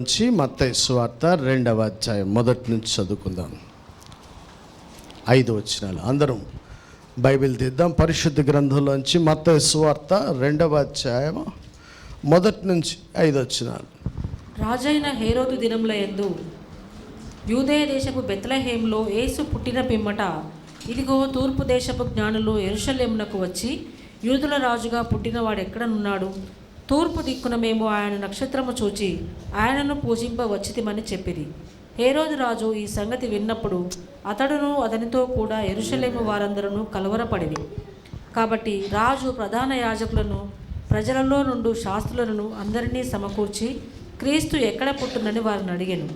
నుంచి మత్తయి సువార్త 2వ అధ్యాయం మొదటి నుంచి చదువుకుందాం. 5 వచనాలు. అందరం బైబిల్ తీద్దాం. పరిశుద్ధ గ్రంథంలోంచి మత్తయి సువార్త 2వ అధ్యాయం మొదటి నుంచి 5 వచనాలు. రాజైన హేరోదు దినముల యందు యూదేయ దేశపు బెత్లెహేములో యేసు పుట్టిన పిమ్మట, ఇదిగో తూర్పు దేశపు జ్ఞానులు యెరూషలేమునకు వచ్చి, యూదుల రాజుగా పుట్టినవాడు ఎక్కడనున్నాడు? తూర్పు దిక్కున మేము ఆయన నక్షత్రము చూచి ఆయనను పూజింపవచ్చితిమని చెప్పిరి. హేరోదు రాజు ఈ సంగతి విన్నప్పుడు అతడును అతనితో కూడా యెరూషలేము వారందరూ కలవరపడిరి. కాబట్టి రాజు ప్రధాన యాజకులను, ప్రజలలో నుండి శాస్త్రులను అందరినీ సమకూర్చి క్రీస్తు ఎక్కడ పుట్టునని వారిని అడిగాను.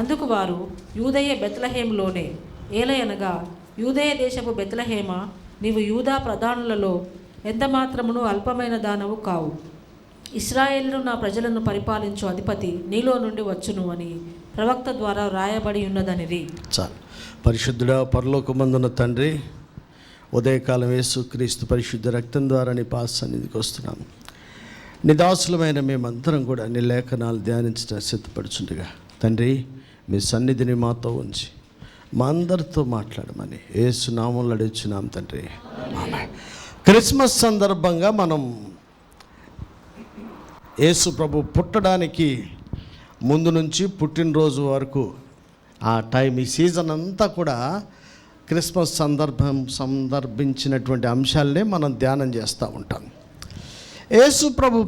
అందుకు వారు, యూదయ బెత్లెహేములోనే. ఏలయనగా, యూదయ దేశపు బెత్లెహేమ, నీవు యూదా ప్రధానులలో ఎంత మాత్రమును అల్పమైన దానవు కావు. ఇశ్రాయేలును నా ప్రజలను పరిపాలించు అధిపతి నీలో నుండి వచ్చును అని ప్రవక్త ద్వారా రాయబడి ఉన్నదనిది. చాలు. పరిశుద్ధుడా, పరలోకమందున్న తండ్రి, ఉదయకాలం యేసు క్రీస్తు పరిశుద్ధ రక్తం ద్వారా నీ పాద సన్నిధికి వస్తున్నాము. నీ దాసులమైన మేమందరం కూడా నీ లేఖనాలు ధ్యానించడం సిద్ధపడుచుండగా తండ్రి, మీ సన్నిధిని మాతో ఉంచి మా అందరితో మాట్లాడమని యేసు నామంలో అడుగుచున్నాం తండ్రి. ఆమేన్. క్రిస్మస్ సందర్భంగా మనం యేసు ప్రభు పుట్టడానికి ముందు నుంచి పుట్టినరోజు వరకు ఆ టైం, ఈ సీజన్ అంతా కూడా క్రిస్మస్ సందర్భించినటువంటి అంశాలనే మనం ధ్యానం చేస్తూ ఉంటాం. యేసు ప్రభు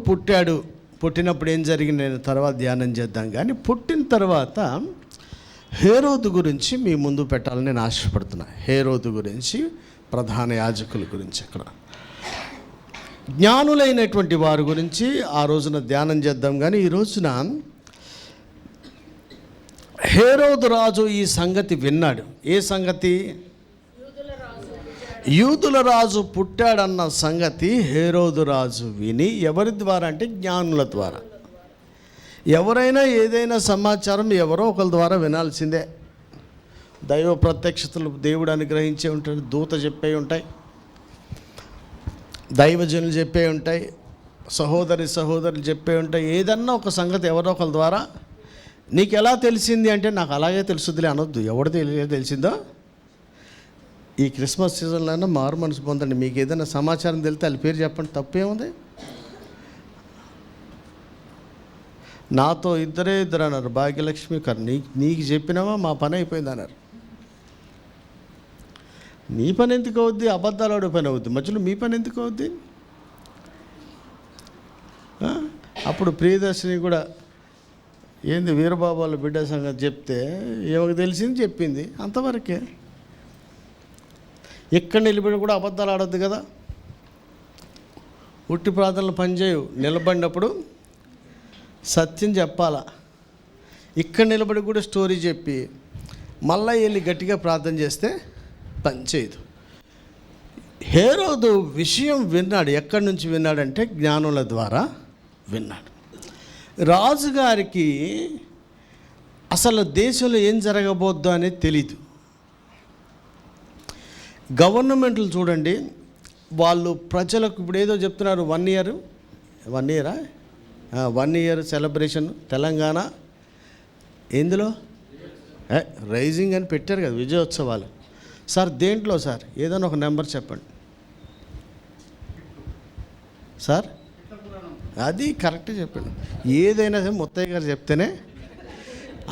పుట్టినప్పుడు ఏం జరిగింది నేను తర్వాత ధ్యానం చేద్దాం. కానీ పుట్టిన తర్వాత హేరోదు గురించి మీ ముందు పెట్టాలని నేను ఆశపడుతున్నా. హేరోదు గురించి, ప్రధాన యాజకుల గురించి, అక్కడ జ్ఞానులైనటువంటి వారి గురించి ఆ రోజున ధ్యానం చేద్దాం. కానీ ఈ రోజున హేరోదు రాజు ఈ సంగతి విన్నాడు. ఏ సంగతి? యూదుల రాజు పుట్టాడన్న సంగతి హేరోదు రాజు విని, ఎవరి ద్వారా అంటే జ్ఞానుల ద్వారా. ఎవరైనా ఏదైనా సమాచారం ఎవరో ఒకరి ద్వారా వినాల్సిందే. దైవ ప్రత్యక్షతలు దేవుడు అనుగ్రహించే ఉంటాడు, దూత చెప్పే ఉంటాయి, దైవజనులు చెప్పే ఉంటాయి, సహోదరులు చెప్పే ఉంటాయి. ఏదన్నా ఒక సంగతి ఎవరో ఒకరి ద్వారా. నీకు ఎలా తెలిసింది అంటే, నాకు అలాగే తెలుసుద్దిలే అనొద్దు. ఎవరిది తెలిసిందో ఈ క్రిస్మస్ సీజన్లో మారు మనసు పొందండి. మీకు ఏదైనా సమాచారం తెలితే వాళ్ళ పేరు చెప్పండి, తప్పేముంది. నాతో ఇద్దరు అన్నారు, భాగ్యలక్ష్మి గారు, నీకు చెప్పినామా మా పని అయిపోయింది అన్నారు. నీ పని ఎందుకు అవుద్ది? అబద్ధాలు ఆడే పని అవుద్ది. మధ్యలో మీ పని ఎందుకు అవుద్ది? అప్పుడు ప్రియదర్శిని కూడా ఏంది వీరబాబు వాళ్ళ బిడ్డ సంగతి చెప్తే ఏమకు తెలిసింది చెప్పింది, అంతవరకే. ఎక్కడ నిలబడి కూడా అబద్ధాలు ఆడొద్దు కదా. ఉట్టి ప్రార్థనలు పనిచేయవు. నిలబడినప్పుడు సత్యం చెప్పాలా. ఇక్కడ నిలబడి కూడా స్టోరీ చెప్పి మళ్ళీ వెళ్ళి గట్టిగా ప్రార్థన చేస్తే పనిచేయదు. హేరోదు విషయం విన్నాడు. ఎక్కడి నుంచి విన్నాడంటే జ్ఞానుల ద్వారా విన్నాడు. రాజుగారికి అసలు దేశంలో ఏం జరగబోద్దో అనేది తెలీదు. గవర్నమెంట్లు చూడండి, వాళ్ళు ప్రజలకు ఇప్పుడు ఏదో చెప్తున్నారు, 1 ఇయర్ సెలబ్రేషన్ తెలంగాణ ఎందులో రైజింగ్ అని పెట్టారు కదా, విజయోత్సవాలు. సార్ దేంట్లో సార్? ఏదైనా ఒక నెంబర్ చెప్పండి సార్. అది కరెక్ట్గా చెప్పండి. ఏదైనా సరే ముత్తయ్య గారు చెప్తేనే.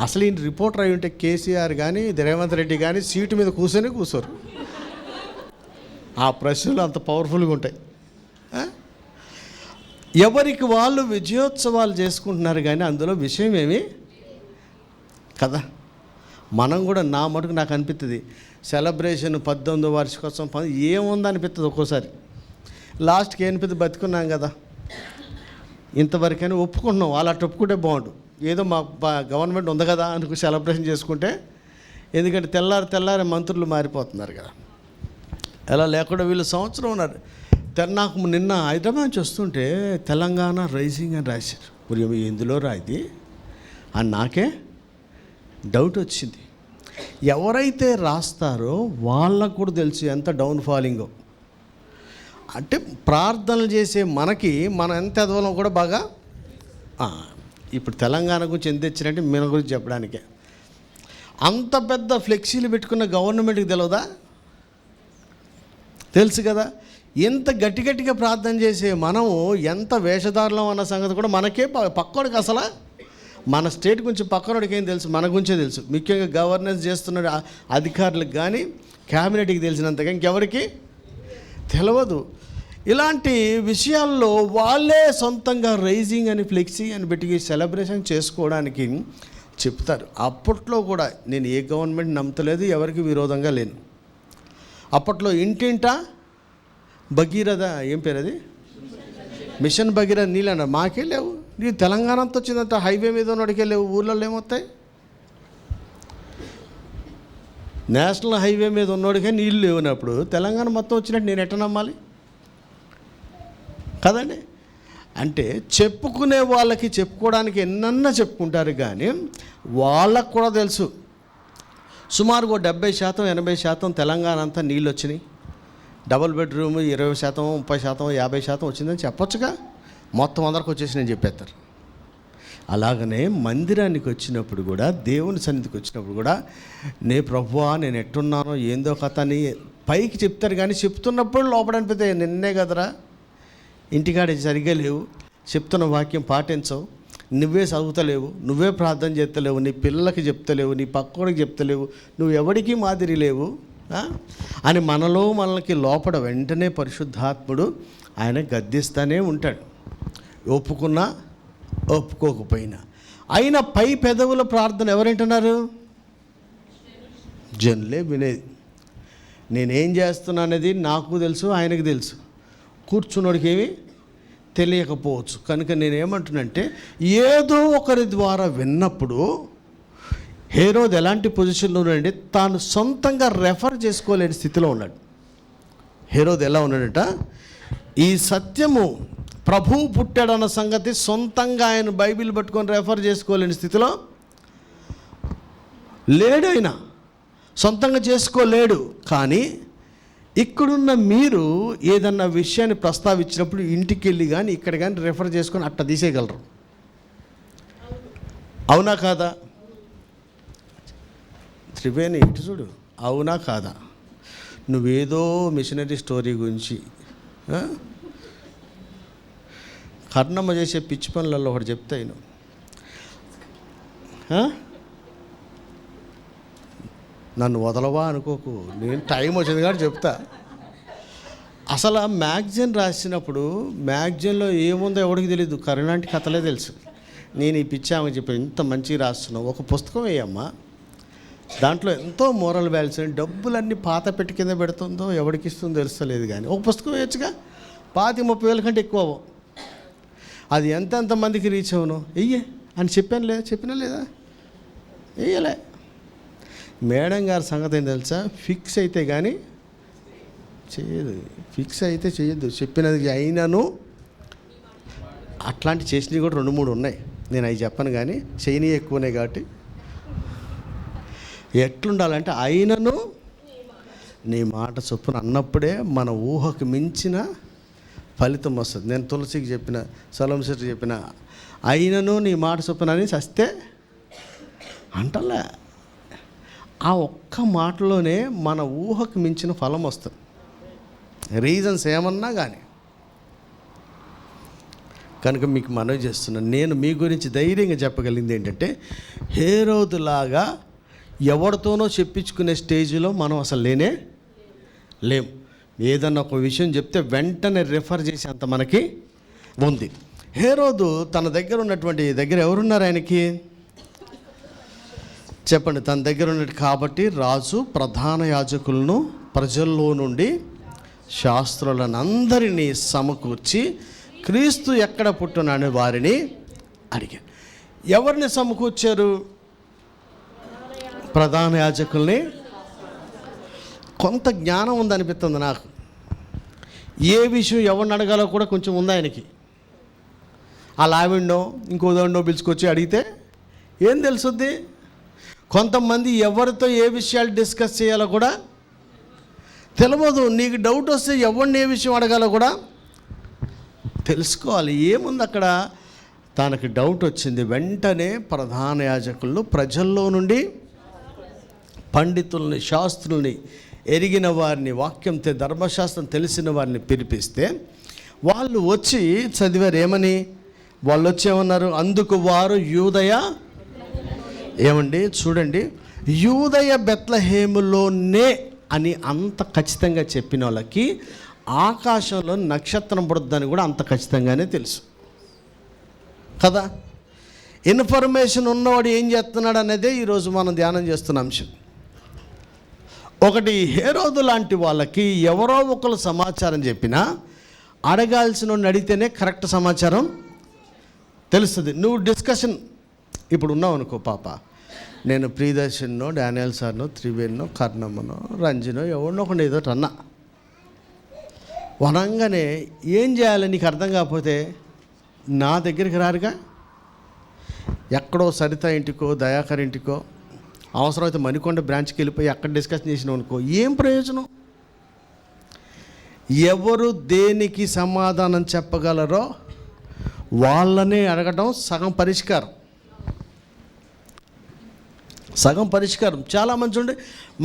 అసలు ఈ రిపోర్టర్ అయి ఉంటే కేసీఆర్ కానీ రేవంత్ రెడ్డి కానీ సీటు మీద కూర్చోరు. ఆ ప్రశ్నలు అంత పవర్ఫుల్గా ఉంటాయి. ఎవరికి వాళ్ళు విజయోత్సవాలు చేసుకుంటున్నారు, కానీ అందులో విషయం ఏమి కదా. మనం కూడా నా మటుకు నాకు అనిపిస్తుంది, సెలబ్రేషన్ 18వ వార్షికోత్సవం ఏముంది అనిపిస్తుంది ఒక్కోసారి. లాస్ట్కి అనిపిస్తుంది, బతుకున్నాం కదా ఇంతవరకైనా ఒప్పుకుంటున్నాం. వాళ్ళు అట్లా ఒప్పుకుంటే బాగుండు. ఏదో మా గవర్నమెంట్ ఉంది కదా అనుకు సెలబ్రేషన్ చేసుకుంటే. ఎందుకంటే తెల్లారి మంత్రులు మారిపోతున్నారు కదా. ఎలా లేకుండా వీళ్ళు సంవత్సరం ఉన్నారు. నాకు నిన్న హైదరాబాద్ నుంచి వస్తుంటే తెలంగాణ రైజింగ్ అని రాశారు. ఎందులో రాయిది అని నాకే డౌట్ వచ్చింది. ఎవరైతే రాస్తారో వాళ్ళకు కూడా తెలుసు ఎంత డౌన్ ఫాలింగో. అంటే ప్రార్థనలు చేసే మనకి మనం ఎంత ఎదవలో కూడా బాగా ఇప్పుడు తెలంగాణ గురించి ఎంత తెచ్చినట్టే మన గురించి చెప్పడానికే. అంత పెద్ద ఫ్లెక్సీలు పెట్టుకున్న గవర్నమెంట్కి తెలియదా? తెలుసు కదా. ఎంత గట్టిగా ప్రార్థన చేసే మనము ఎంత వేషధారులం అన్న సంగతి కూడా మనకే పక్కోడికి అసలు మన స్టేట్ గురించి పక్కనోడికి ఏం తెలుసు? మన గురించే తెలుసు. ముఖ్యంగా గవర్నెన్స్ చేస్తున్న అధికారులకు కానీ క్యాబినెట్కి తెలిసినంతగా ఇంకెవరికి తెలియదు. ఇలాంటి విషయాల్లో వాళ్ళే సొంతంగా రైజింగ్ అని ఫ్లెక్సీ అని పెట్టి సెలబ్రేషన్ చేసుకోవడానికి చెప్తారు. అప్పట్లో కూడా నేను ఏ గవర్నమెంట్ నమ్మతలేదు, ఎవరికి విరోధంగా లేను. అప్పట్లో ఇంటింటా భగీరథ, ఏం పేరు అది, మిషన్ భగీరథ నీళ్ళు అన్నారు. మాకే లేవు. నీ తెలంగాణ అంతా వచ్చిందంట, హైవే మీద ఉన్నోడికే లేవు, ఊళ్ళో ఏమొస్తాయి? నేషనల్ హైవే మీద ఉన్నోడికే నీళ్ళు లేవునప్పుడు తెలంగాణ మొత్తం వచ్చినట్టు నేను ఎట్ట నమ్మాలి కదండి? అంటే చెప్పుకునే వాళ్ళకి చెప్పుకోవడానికి ఎన్నన్నా చెప్పుకుంటారు, కానీ వాళ్ళకు కూడా తెలుసు సుమారుగా 70%, 80% తెలంగాణ అంతా నీళ్ళు వచ్చినాయి. డబుల్ బెడ్రూమ్ 20%, 30%, 50% వచ్చిందని చెప్పొచ్చుగా. మొత్తం అందరికి వచ్చేసి నేను చెప్పేస్తారు. అలాగనే మందిరానికి వచ్చినప్పుడు కూడా, దేవుని సన్నిధికి వచ్చినప్పుడు కూడా, నే ప్రభువా నేను ఎట్టున్నానో ఏందో కథ అని పైకి చెప్తారు, కానీ చెప్తున్నప్పుడు లోపల అనిపితే నిన్నే కదరా, ఇంటికాడ సరిగ్గా లేవు, చెప్తున్న వాక్యం పాటించవు, నువ్వే చదువుతలేవు, నువ్వే ప్రార్థన చేస్తలేవు, నీ పిల్లలకి చెప్తలేవు, నీ పక్కోడికి చెప్తలేవు, నువ్వు ఎవడికి మాదిరి లేవు అని మనకి లోపల వెంటనే పరిశుద్ధాత్ముడు ఆయన గద్దిస్తూనే ఉంటాడు. ఒప్పుకున్నా ఒప్పుకోకపోయినా. అయినా పై పెదవుల ప్రార్థన ఎవరేంటున్నారు? జనులే వినేది. నేనేం చేస్తున్నా అనేది నాకు తెలుసు, ఆయనకు తెలుసు. కూర్చున్నోడికి ఏమీ తెలియకపోవచ్చు. కనుక నేనేమంటున్నంటే, ఏదో ఒకరి ద్వారా విన్నప్పుడు హేరోదు ఎలాంటి పొజిషన్లో ఉన్నాడంటే తాను సొంతంగా రెఫర్ చేసుకోలేని స్థితిలో ఉన్నాడు. హేరోదు ఎలా ఉన్నాడంట, ఈ సత్యము ప్రభువు పుట్టాడన్న సంగతి సొంతంగా ఆయన బైబిల్ పట్టుకొని రెఫర్ చేసుకోలేని స్థితిలో లేడైనా, సొంతంగా చేసుకోలేడు. కానీ ఇక్కడున్న మీరు ఏదన్నా విషయాన్ని ప్రస్తావించినప్పుడు ఇంటికి వెళ్ళి కానీ ఇక్కడ కానీ రెఫర్ చేసుకొని అట్ట తీసేయగలరు. అవునా కాదా? త్రివేణి ఇటు చూడు, అవునా కాదా? నువ్వేదో మిషనరీ స్టోరీ గురించి కర్ణమ్మ చేసే పిచ్చి పనులలో ఒకటి చెప్తా. నన్ను వదలవా అనుకోకు, నేను టైం వచ్చింది కాబట్టి చెప్తా. అసలు ఆ మ్యాగజైన్ రాసినప్పుడు మ్యాగజైన్లో ఏముందో ఎవడికి తెలియదు, కరుణాంటి కథలే తెలుసు. నేను ఈ పిచ్చి ఆమె చెప్పాను, ఇంత మంచిగా రాస్తున్నావు, ఒక పుస్తకం వేయమ్మా, దాంట్లో ఎంతో మోరల్ వాల్యూస్, డబ్బులన్నీ పాత పెట్టి కింద పెడుతుందో ఎవరికి ఇస్తుందో తెలుస్తలేదు, కానీ ఒక పుస్తకం వేయచ్చుగా. 30,000 కంటే ఎక్కువ అవ్వవు. అది ఎంతమందికి రీచ్ అవును వెయ్యే అని చెప్పినా లేదా? వెయ్యలే. మేడం గారి సంగతి ఏం తెలుసా? ఫిక్స్ అయితే కానీ చేయదు, ఫిక్స్ అయితే చేయొద్దు, చెప్పినది అయినను. అట్లాంటి చేసినవి కూడా 2-3 ఉన్నాయి, నేను అవి చెప్పను, కానీ చేయని ఎక్కువనే. కాబట్టి ఎట్లుండాలంటే అయినను నీ మాట చొప్పున అన్నప్పుడే మన ఊహకు మించిన ఫలితం వస్తుంది. నేను తులసికి చెప్పిన, సొలొమోను సిస్టర్ చెప్పిన, అయినను నీ మాట చొప్పున అని చస్తే అంటలే. ఆ ఒక్క మాటలోనే మన ఊహకు మించిన ఫలం వస్తుంది, రీజన్స్ ఏమన్నా కానీ. కనుక మీకు మనవి చేస్తున్నాను, నేను మీ గురించి ధైర్యంగా చెప్పగలిగింది ఏంటంటే, హేరోదులాగా ఎవరితోనో చెప్పించుకునే స్టేజ్లో మనం అసలు లేము. ఏదన్నా ఒక విషయం చెప్తే వెంటనే రెఫర్ చేసి అంత మనకి ఉంది. హేరోదు తన దగ్గర ఉన్నటువంటి ఎవరున్నారు ఆయనకి చెప్పండి? తన దగ్గర ఉన్నట్టు కాబట్టి రాజు ప్రధాన యాజకులను ప్రజల్లో నుండి శాస్త్రులను అందరినీ సమకూర్చి క్రీస్తు ఎక్కడ పుట్టునని వారిని అడిగారు. ఎవరిని సమకూర్చారు? ప్రధాన యాజకుల్ని. కొంత జ్ఞానం ఉందనిపిస్తుంది నాకు. ఏ విషయం ఎవరిని అడగాలో కూడా కొంచెం ఉంది ఆయనకి. ఆ లావిడ్నో ఇంకో దాన్నో పిలుచుకొచ్చి అడిగితే ఏం తెలుసుద్ది? కొంతమంది ఎవరితో ఏ విషయాలు డిస్కస్ చేయాలో కూడా తెలియదు. నీకు డౌట్ వస్తే ఎవరిని ఏ విషయం అడగాలో కూడా తెలుసుకోవాలి. ఏముంది అక్కడ? తనకి డౌట్ వచ్చింది. వెంటనే ప్రధాన యాజకులను ప్రజల్లో నుండి పండితుల్ని, శాస్త్రుల్ని, ఎరిగిన వారిని, వాక్యం ధర్మశాస్త్రం తెలిసిన వారిని పిలిపిస్తే వాళ్ళు వచ్చి చదివారు. ఏమని? వాళ్ళు వచ్చి ఏమన్నారు? అందుకు వారు యూదయ, ఏమండి చూడండి, యూదయ బెత్లెహేములోనే అని అంత ఖచ్చితంగా చెప్పిన వాళ్ళకి ఆకాశంలో నక్షత్రం పుడుద్దని కూడా అంత ఖచ్చితంగానే తెలుసు కదా. ఇన్ఫర్మేషన్ ఉన్నవాడు ఏం చేస్తున్నాడు అనేదే ఈరోజు మనం ధ్యానం చేస్తున్న అంశం. ఒకటి, హేరోదు లాంటి వాళ్ళకి ఎవరో ఒకరు సమాచారం చెప్పినా అడగాల్సిన అడిగితేనే కరెక్ట్ సమాచారం తెలుస్తుంది. నువ్వు డిస్కషన్ ఇప్పుడు ఉన్నావు అనుకో, పాప నేను ప్రియదర్శన్నో, డానియల్ సార్నో, త్రివేణినో, కర్ణమ్మనో, రంజనో ఎవరినో ఒకటి ఏదో అన్నా వనంగానే ఏం చేయాలి నీకు అర్థం కాకపోతే నా దగ్గరికి రారుగా. ఎక్కడో సరిత ఇంటికో, దయాకర్ ఇంటికో, అవసరమైతే మణికొండ బ్రాంచ్కి వెళ్ళిపోయి అక్కడ డిస్కషన్ చేసినావు అనుకో, ఏం ప్రయోజనం? ఎవరు దేనికి సమాధానం చెప్పగలరో వాళ్ళనే అడగడం సగం పరిష్కారం. చాలామంది చూడండి,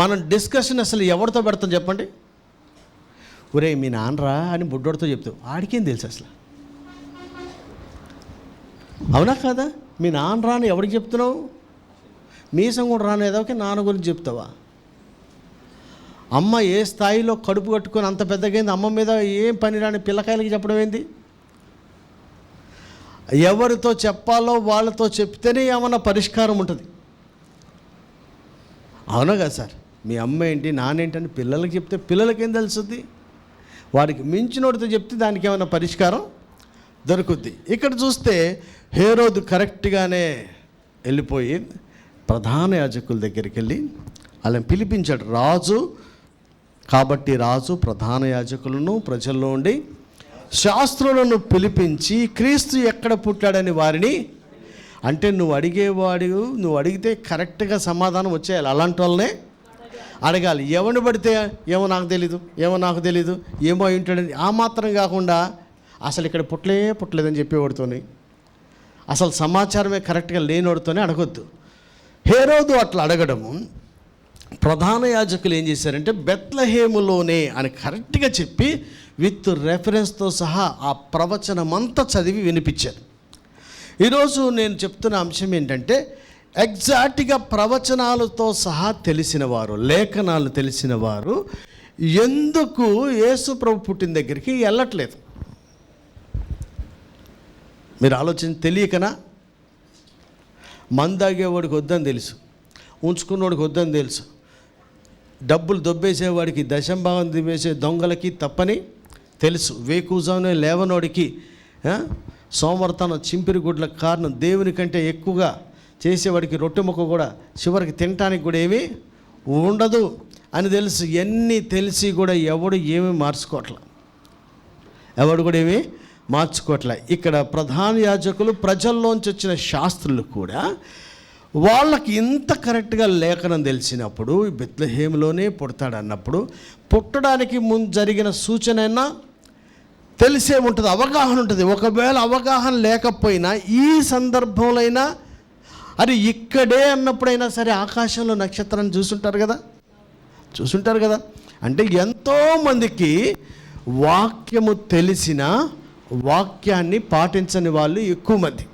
మనం డిస్కషన్ అసలు ఎవరితో పెడతాం చెప్పండి? ఒరే మీ నాన్నరా అని బుడ్డోడితో చెప్తావు, ఆడికేం తెలుసు అసలు? అవునా కాదా? మీ నాన్నరా అని ఎవరికి చెప్తున్నావు? మీసం కూడా రానేదాకి నాన్న గురించి చెప్తావా? అమ్మ ఏ స్థాయిలో కడుపు కట్టుకొని అంత పెద్దగైంది, అమ్మ మీద ఏం పని రాని పిల్లకాయలకి చెప్పడం ఏంది? ఎవరితో చెప్పాలో వాళ్ళతో చెప్తేనే ఏమన్నా పరిష్కారం ఉంటుంది. అవునా కదా సార్? మీ అమ్మ ఏంటి, నానేంటని పిల్లలకి చెప్తే పిల్లలకేం తెలుస్తుంది? వాడికి మించినోడితో చెప్తే దానికి ఏమైనా పరిష్కారం దొరుకుద్ది. ఇక్కడ చూస్తే హేరోదు కరెక్ట్గానే వెళ్ళిపోయి ప్రధాన యాజకుల దగ్గరికి వెళ్ళి వాళ్ళని పిలిపించాడు. రాజు కాబట్టి రాజు ప్రధాన యాజకులను ప్రజల్లో ఉండి శాస్త్రులను పిలిపించి క్రీస్తు ఎక్కడ పుట్టాడని వారిని, అంటే నువ్వు అడిగితే కరెక్ట్గా సమాధానం వచ్చేయాలి. అలాంటి వాళ్ళనే అడగాలి. ఎవరిని పడితే ఏమో నాకు తెలీదు ఏమో అయింటాడని ఆ మాత్రం కాకుండా అసలు ఇక్కడ పుట్టలేదని చెప్పేవాడితోని, అసలు సమాచారమే కరెక్ట్గా లేనివాడితోనే అడగొద్దు. హేరోదు అట్లా అడగడము, ప్రధాన యాజకులు ఏం చేశారంటే బెత్లెహేములోనే అని కరెక్ట్గా చెప్పి విత్ రెఫరెన్స్తో సహా ఆ ప్రవచనమంతా చదివి వినిపించారు. ఈరోజు నేను చెప్తున్న అంశం ఏంటంటే ఎగ్జాక్ట్గా ప్రవచనాలతో సహా తెలిసిన వారు, లేఖనాలు తెలిసిన వారు ఎందుకు యేసు ప్రభు పుట్టిన దగ్గరికి వెళ్ళట్లేదు? మీరు ఆలోచన తెలియకనా? మందాగేవాడికి వద్దని తెలుసు, ఉంచుకున్నవాడికి వద్దని తెలుసు, డబ్బులు దొబ్బేసేవాడికి, దశంభాగం దివేసే దొంగలకి తప్పని తెలుసు, వేకుజానే లేవనోడికి, సోమవారతనం చింపిరి గుడ్ల కారణం దేవుని కంటే ఎక్కువగా చేసేవాడికి రొట్టె ముక్క కూడా చివరికి తినటానికి కూడా ఏమీ ఉండదు అని తెలుసు. ఎన్ని తెలిసి కూడా ఎవడు ఏమీ మార్చుకోవట్లే. ఇక్కడ ప్రధాన యాజకులు, ప్రజల్లోంచి వచ్చిన శాస్త్రులు కూడా వాళ్ళకి ఇంత కరెక్ట్గా లేఖనం తెలిసినప్పుడు బెత్లెహేములోనే పుడతాడన్నప్పుడు పుట్టడానికి ముందు జరిగిన సూచన అయినా తెలిసే ఉంటుంది, అవగాహన ఉంటుంది. ఒకవేళ అవగాహన లేకపోయినా ఈ సందర్భంలో అయినా అది ఇక్కడే అన్నప్పుడైనా సరే ఆకాశంలో నక్షత్రాన్ని చూసుంటారు కదా. అంటే ఎంతోమందికి వాక్యము తెలిసిన వాక్యాన్ని పాటించని వాళ్ళు ఎక్కువ మంది.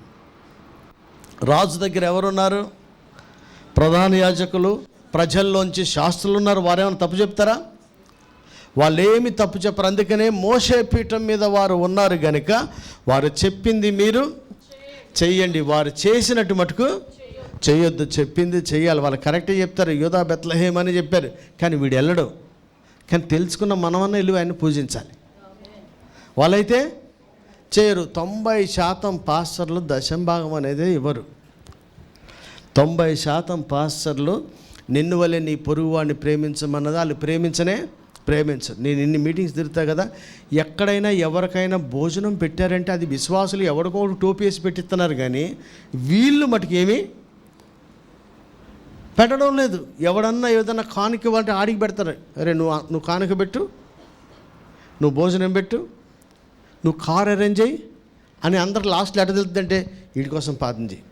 రాజు దగ్గర ఎవరున్నారు? ప్రధాన యాజకులు, ప్రజల్లోంచి శాస్త్రులు ఉన్నారు. వారేమైనా తప్పు చెప్తారా? వాళ్ళేమి తప్పు చెప్పరు. అందుకనే మోషే పీఠం మీద వారు ఉన్నారు గనుక వారు చెప్పింది మీరు చెయ్యండి, వారు చేసినట్టు మటుకు చేయొద్దు. చెప్పింది చెయ్యాలి. వాళ్ళు కరెక్ట్గా చెప్తారు, యూదా బెత్లెహేమ్ అని చెప్పారు, కానీ వీడు వెళ్ళడు. కానీ తెలుసుకున్న మనమన్నా వెళ్ళి ఆయన పూజించాలి. వాళ్ళైతే చేయరు. 90% పాస్టర్లు దశంభాగం అనేది ఇవ్వరు. 90% పాస్టర్లు నిన్ను వలె నీ పొరుగువాడిని ప్రేమించమన్నది వాళ్ళు ప్రేమించరు. నేను ఇన్ని మీటింగ్స్ తిరుగుతా కదా, ఎక్కడైనా ఎవరికైనా భోజనం పెట్టారంటే అది విశ్వాసులు ఎవరికో టోపీ వేసి పెట్టిస్తున్నారు, కానీ వీళ్ళు మటుకు ఏమీ పెట్టడం లేదు. ఎవడన్నా ఏదన్నా కానుక ఇవ్వాలంటే ఆడికి పెడతారు. అరే నువ్వు కానుక పెట్టు, నువ్వు భోజనం పెట్టు, నువ్వు కార్ అరేంజ్ అయ్యి అని అందరు లాస్ట్లో ఎట తెలుస్తుందంటే వీడి కోసం ప్రార్థన చేయి,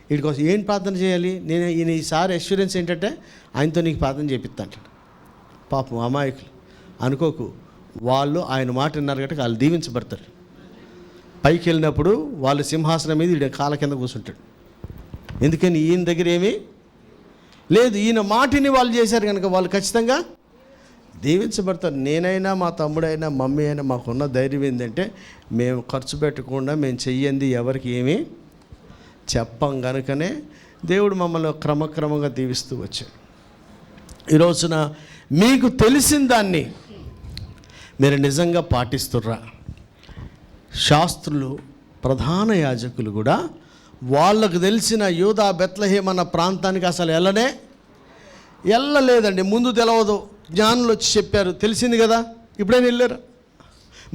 వీడి కోసం ఏం ప్రార్థన చేయాలి, నేను ఈయన ఈసారి అష్యూరెన్స్ ఏంటంటే ఆయనతో నీకు ప్రార్థన చేపిస్తా అంటాడు. పాపం అమాయకులు అనుకోకు, వాళ్ళు ఆయన మాట విన్నారు కాబట్టి వాళ్ళు దీవించబడతారు. పైకి వెళ్ళినప్పుడు వాళ్ళు సింహాసనం మీద ఈయన కాళ్ళ కింద కూర్చుంటాడు. ఎందుకని ఈయన దగ్గర ఏమీ లేదు, ఈయన మాటిని వాళ్ళు చేశారు కనుక వాళ్ళు ఖచ్చితంగా దీవించబడతారు. నేనైనా మా తమ్ముడైనా మమ్మీ అయినా మాకున్న ధైర్యం ఏంటంటే మేము ఖర్చు పెట్టకుండా మేము చెయ్యంది ఎవరికి ఏమీ చెప్పం కనుకనే దేవుడు మమ్మల్ని క్రమక్రమంగా దీవిస్తూ వచ్చాడు. ఈ రోజున మీకు తెలిసిన దాన్ని మీరు నిజంగా పాటిస్తుర్రా? శాస్త్రులు, ప్రధాన యాజకులు కూడా వాళ్ళకు తెలిసిన యూదా బెత్లెహేం అన్న ప్రాంతానికి అసలు వెళ్ళలేదండి. ముందు తెలవదు, జ్ఞానులు వచ్చి చెప్పారు, తెలిసింది కదా. ఇప్పుడైనా వెళ్ళారు?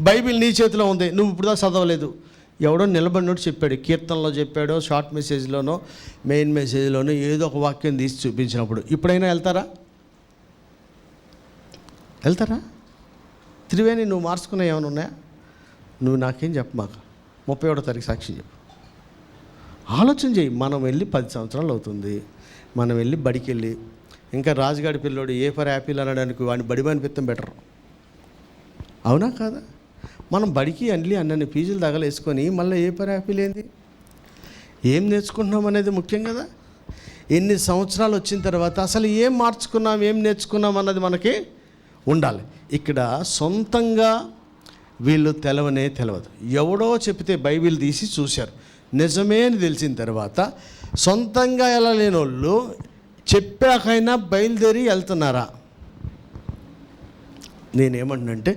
బైబిల్ నీ చేతిలో ఉంది, నువ్వు ఇప్పుడు దాకా చదవలేదు. ఎవడో నిలబడినట్టు చెప్పాడు, కీర్తనలో చెప్పాడో, షార్ట్ మెసేజ్లోనో, మెయిన్ మెసేజ్లోనో ఏదో ఒక వాక్యం తీసి చూపించినప్పుడు ఇప్పుడైనా వెళ్తారా? త్రివేణి నువ్వు మార్చుకున్నా ఏమైనా ఉన్నాయా? నువ్వు నాకేం చెప్పు, మాకు 31వ తారీఖు సాక్షి చెప్పు. ఆలోచన చేయి. మనం వెళ్ళి 10 సంవత్సరాలు అవుతుంది. మనం వెళ్ళి బడికి వెళ్ళి, ఇంకా రాజుగాడి పిల్లోడు ఏ ఫర్ యాపిల్ అనడానికి వాడిని బడి అనిపిస్తాం బెటర్, అవునా కాదా? మనం బడికి అన్నీ ఫీజులు తగలేసుకొని మళ్ళీ ఏ ఫర్ యాపిల్ ఏంది, ఏం నేర్చుకుంటున్నాం అనేది ముఖ్యం కదా. ఎన్ని సంవత్సరాలు వచ్చిన తర్వాత అసలు ఏం మార్చుకున్నాం, ఏం నేర్చుకున్నాం అన్నది మనకి ఉండాలి. ఇక్కడ సొంతంగా వీళ్ళు తెలియదు. ఎవడో చెప్తే బైబిల్ తీసి చూశారు, నిజమే అని తెలిసిన తర్వాత సొంతంగా వెళ్ళలేని వాళ్ళు చెప్పాకైనా బయలుదేరి వెళ్తున్నారా? నేనేమంటున్నంటే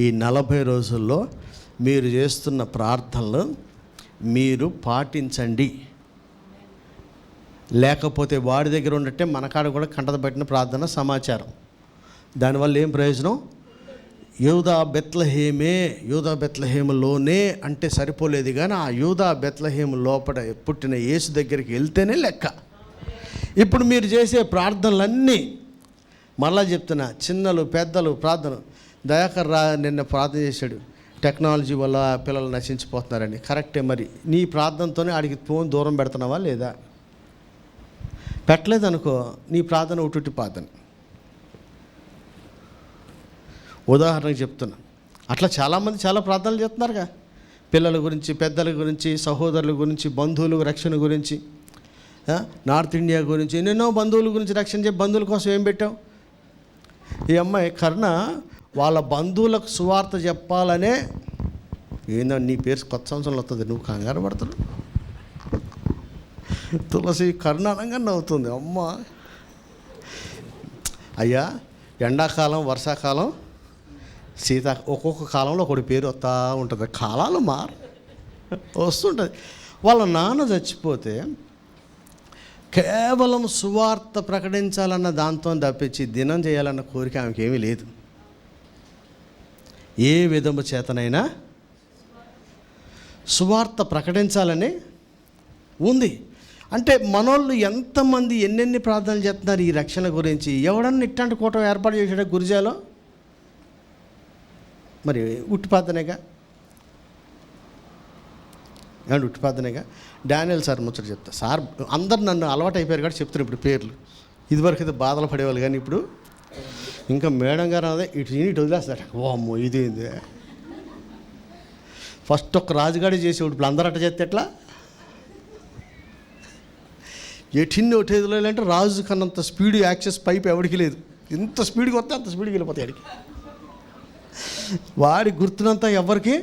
ఈ 40 రోజుల్లో మీరు చేస్తున్న ప్రార్థనలు మీరు పాటించండి. లేకపోతే వాడి దగ్గర ఉన్నట్టే మనకాడ కూడా కంటత పెట్టిన ప్రార్థన సమాచారం, దానివల్ల ఏం ప్రయోజనం? యూదా బెత్లెహేములోనే అంటే సరిపోలేదు, కానీ ఆ యూదా బెత్లెహేము లోపల పుట్టిన యేసు దగ్గరికి వెళ్తేనే లెక్క. ఇప్పుడు మీరు చేసే ప్రార్థనలన్నీ మళ్ళా చెప్తున్నా, చిన్నలు పెద్దలు ప్రార్థన. దయాకర్ నిన్న ప్రార్థన చేశాడు, టెక్నాలజీ వల్ల పిల్లలు నశించిపోతున్నారని. కరెక్టే. మరి నీ ప్రార్థనతోనే ఆడికి ఫోన్ దూరం పెడుతున్నావా లేదా? పెట్టలేదనుకో, నీ ప్రార్థన ఉట్టుటి ప్రార్థన. ఉదాహరణకు చెప్తున్నా, అట్లా చాలామంది చాలా ప్రార్థనలు చేస్తున్నారుగా, పిల్లల గురించి, పెద్దల గురించి, సహోదరుల గురించి, బంధువుల రక్షణ గురించి, నార్త్ ఇండియా గురించి, ఎన్నెన్నో బంధువుల గురించి రక్షణ చెప్పి బంధువుల కోసం ఏం పెట్టావు? ఈ అమ్మాయి కర్ణ వాళ్ళ బంధువులకు సువార్త చెప్పాలనే, ఏందో నీ పేరు కొత్త సంవత్సరంలో వస్తుంది, నువ్వు కంగారు పడుతున్నావు. తులసి కర్ణ అనగానే అవుతుంది. అమ్మ అయ్యా, ఎండాకాలం, వర్షాకాలం, ఒక్కొక్క కాలంలో ఒకటి పేరు వస్తూ ఉంటుంది. కాలాలు వస్తుంటుంది. వాళ్ళ నాన్న చచ్చిపోతే కేవలం సువార్త ప్రకటించాలన్న దాంతో తప్పించి దినం చేయాలన్న కోరిక ఆమెకి ఏమీ లేదు. ఏ విధము చేతనైనా సువార్త ప్రకటించాలని ఉంది. అంటే మనోళ్ళు ఎంతమంది ఎన్నెన్ని ప్రార్థనలు చేస్తున్నారు ఈ రక్షణ గురించి. ఎవడన్నా ఇట్లాంటి కూటమి ఏర్పాటు చేశాడు గురిజాలో? మరి ఉట్టిపాదనేగా, ఏమంటే ఉట్టిపాదనేగా. డానియల్ సార్ ముచ్చట చెప్తా. సార్ అందరు నన్ను అలవాటు అయిపోయారు కాబట్టి చెప్తారు ఇప్పుడు పేర్లు. ఇదివరకు అయితే బాధలు పడేవాళ్ళు, కానీ ఇప్పుడు ఇంకా మేడం గారు అదే ఇటు వదిలేస్తాడు. ఓ అమ్మో ఇదేంది, ఫస్ట్ ఒక రాజుగాడి చేసేవాడు, ఇప్పుడు అందరూ అట్ట చేస్తే ఎట్లా? ఎటిన్ని ఒకటి వదిలేయాలంటే రాజు కన్నంత స్పీడ్ యాక్సెస్ పైప్ ఎవరికి లేదు. ఎంత స్పీడ్గా వస్తే అంత స్పీడ్కి వెళ్ళిపోతాయి ఆడికి. వాడి గుర్తునంతా ఎవరికి.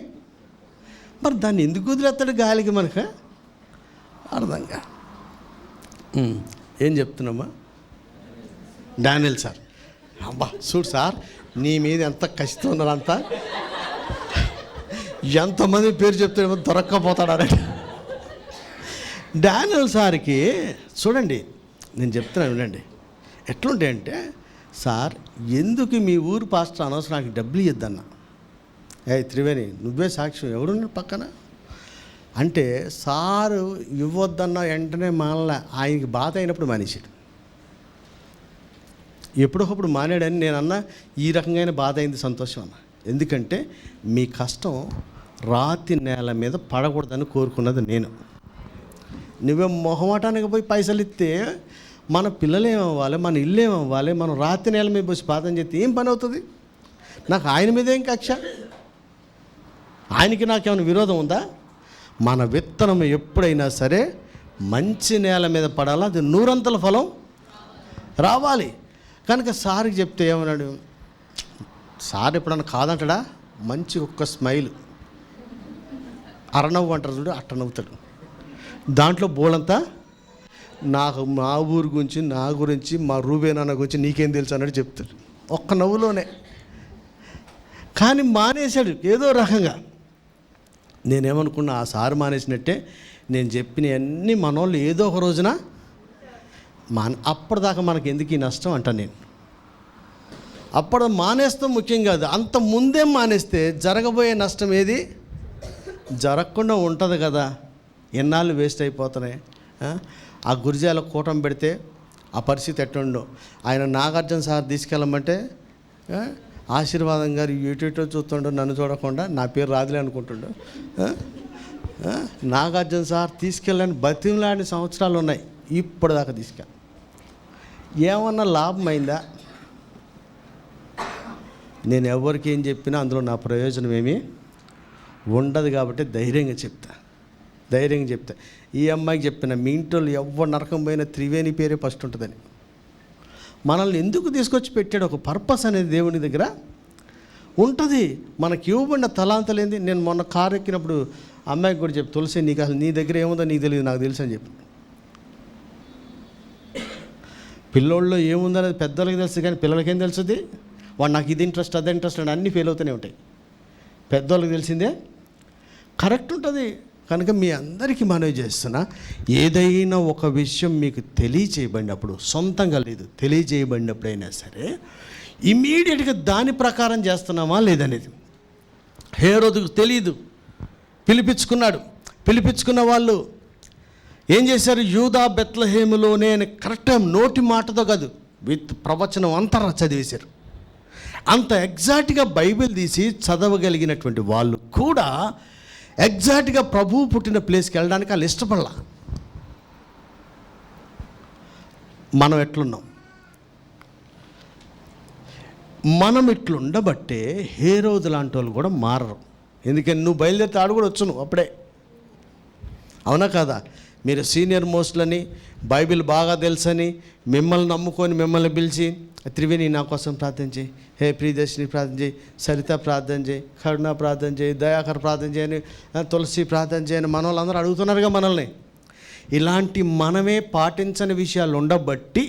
మరి దాన్ని ఎందుకు వదిలేస్తాడు గాలికి? మనకు అర్థంగా. ఏం చెప్తున్నామా? డానియల్ సార్, అబ్బా చూడు సార్, నీ మీద ఎంత కసితో ఉన్నారంతా, ఎంతమంది పేరు చెప్తే దొరక్కపోతాడు. డానియల్ సార్కి చూడండి, నేను చెప్తున్నాను వినండి, ఎట్లుంటాయంటే, సార్ ఎందుకు మీ ఊరు పాస్టర్ అనవసరం నాకు డబ్బులు ఇద్దన్నా. త్రివేణి నువ్వే సాక్ష్యం, ఎవడున్నారు పక్కన అంటే, సారు ఇవ్వద్దన్నా వెంటనే మానలే. ఆయనకి బాధ అయినప్పుడు మానేశాడు. ఎప్పుడొకప్పుడు మానేడని నేను అన్నా, ఈ రకంగా బాధ అయింది, సంతోషం అన్న. ఎందుకంటే మీ కష్టం రాతి నేల మీద పడకూడదని కోరుకున్నది నేను. నువ్వే మొహమాటానికి పోయి పైసలు ఇస్తే మన పిల్లలు ఏమవ్వాలి, మన ఇల్లు ఏమవ్వాలి? మనం రాతి నేల మీద పోసి ప్రార్థన చేస్తే ఏం పని అవుతుంది? నాకు ఆయన మీద ఏం కక్ష? ఆయనకి నాకేమైనా విరోధం ఉందా? మన విత్తనం ఎప్పుడైనా సరే మంచి నేల మీద పడాలా, అది నూరంతల ఫలం రావాలి. కనుక సార్కి చెప్తే ఏమన్నాడు? సార్ ఎప్పుడన్నా కాదంటాడా? మంచి ఒక్క స్మైల్, అరనవ్వు అంటారు చూడు, అట్ట నవ్వుతాడు. దాంట్లో బోలంతా నాకు మా ఊరు గురించి, నా గురించి, మా రూబేనాన్న గురించి నీకేం తెలుసు అన్నట్టు చెప్తాడు ఒక్క నవ్వులోనే. కానీ మానేశాడు ఏదో రకంగా. నేనేమనుకున్నా, ఆ సారు మానేసినట్టే నేను చెప్పిన అన్నీ మనోళ్ళు ఏదో ఒక రోజున అప్పటిదాకా మనకి ఎందుకు ఈ నష్టం అంట. నేను అప్పుడు మానేస్తాం ముఖ్యం కాదు, అంత ముందే మానేస్తే జరగబోయే నష్టం ఏది జరగకుండా ఉంటుంది కదా. ఎన్నాళ్ళు వేస్ట్ అయిపోతున్నాయి. ఆ గురిజాల కూటమి పెడితే ఆ పరిస్థితి ఎట్టుండో. ఆయన నాగార్జున సార్ తీసుకెళ్ళమంటే ఆశీర్వాదం గారు ఎటో చూస్తుండో, నన్ను చూడకుండా నా పేరు రాదులే అనుకుంటుండో. నాగార్జున సార్ తీసుకెళ్ళని బతిమలాడిన సంవత్సరాలు ఉన్నాయి, ఇప్పటిదాకా తీసుకెళ్ళి ఏమన్నా లాభం అయిందా? నేను ఎవరికి ఏం చెప్పినా అందులో నా ప్రయోజనం ఏమీ ఉండదు. కాబట్టి ధైర్యంగా చెప్తా. ఈ అమ్మాయికి చెప్పిన, మీ ఇంట్లో ఎవరు నరకం పోయినా త్రివేణి పేరే ఫస్ట్ ఉంటుందని. మనల్ని ఎందుకు తీసుకొచ్చి పెట్టాడు? ఒక పర్పస్ అనేది దేవుని దగ్గర ఉంటుంది. మనకి ఇవ్వబడిన తలాంతలేంది. నేను మొన్న కారు ఎక్కినప్పుడు అమ్మాయికి కూడా చెప్పి, తులసి నీకు అసలు నీ దగ్గర ఏముందో నీకు తెలియదు, నాకు తెలుసు అని చెప్పి. పిల్లోళ్ళలో ఏముందనేది పెద్దోళ్ళకి తెలుసు, కానీ పిల్లలకేం తెలుస్తుంది? వాడు నాకు ఇది ఇంట్రెస్ట్, అది ఇంట్రెస్ట్ అని అన్నీ ఫెయిల్ అవుతూనే ఉంటాయి. పెద్దోళ్ళకి తెలిసిందే కరెక్ట్ ఉంటుంది. కనుక మీ అందరికీ మనవి చేస్తున్నా, ఏదైనా ఒక విషయం మీకు తెలియచేయబడినప్పుడు, సొంతంగా లేదు, తెలియజేయబడినప్పుడైనా సరే ఇమీడియట్గా దాని ప్రకారం చేస్తున్నామా లేదనేది. హేరోదుకు తెలియదు, పిలిపించుకున్న వాళ్ళు ఏం చేశారు? యూదా బెత్లెహేములోనే అని కరెక్ట్గా నోటి మాటతో కాదు, విత్ ప్రవచనం అంతా చదివేశారు. అంత ఎగ్జాక్ట్గా బైబిల్ తీసి చదవగలిగినటువంటి వాళ్ళు కూడా ఎగ్జాక్ట్గా ప్రభువు పుట్టిన ప్లేస్కి వెళ్ళడానికి వాళ్ళు ఇష్టపడలా. మనం ఎట్లున్నాం? మనం ఇట్లుండబట్టే హేరోదు లాంటి వాళ్ళు కూడా మారరు. ఎందుకని నువ్వు బయలుదేరితే ఆడు కూడా వచ్చు నువ్వు అప్పుడే. అవునా కాదా? మీరు సీనియర్ మోస్ట్లని, బైబిల్ బాగా తెలుసని మిమ్మల్ని నమ్ముకొని మిమ్మల్ని పిలిచి, త్రివేణి నా కోసం ప్రార్థన చేయి, హే ప్రియదర్శిని ప్రార్థన చేయి, సరిత ప్రార్థన చేయి, కరుణ ప్రార్థన చేయి, దయాకర్ ప్రార్థన చేయని, తులసి ప్రార్థన చేయని మన వాళ్ళందరూ అడుగుతున్నారుగా మనల్ని. ఇలాంటి మనమే పాటించని విషయాలు ఉండబట్టి